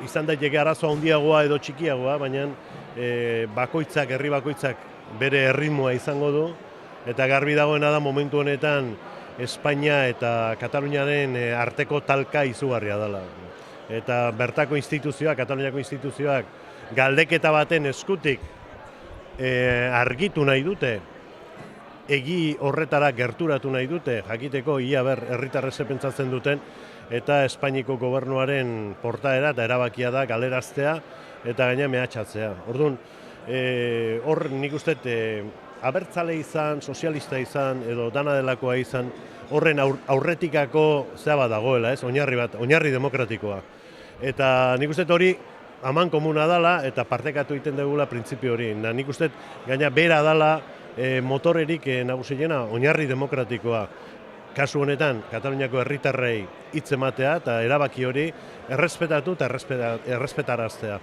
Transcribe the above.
Izan daiteke arazo handiagoa edo txikiagoa, baina bakoitzak, herri bakoitzak bere erritmoa izango du, eta garbi dagoena da momentu honetan Espainia eta Kataluniaren arteko talka izugarria dela. Eta bertako instituzioak, Kataluniako instituzioak, galdeketa baten eskutik argitu nahi dute, egi horretara gerturatu nahi dute, jakiteko ia herritarrek ze pentsatzen duten, eta Espainiako gobernuaren portaera eta erabakia da galeraztea eta gaina mehatxatzea. Orduan, hor nik uste abertzale izan, sozialista izan, edo dana delakoa izan, horren aurretikako zea bat dagoela, oinarri bat, oinarri demokratikoa. Eta nik uste hori aman komuna dela eta partekatu egiten dugula printzipio hori. Nik uste gaina bera dela motorerik nagusiena, oinarri demokratikoa. Kasu honetan, Kataluniako herritarrei hitz ematea eta erabaki hori errespetatu eta errespetaraztea.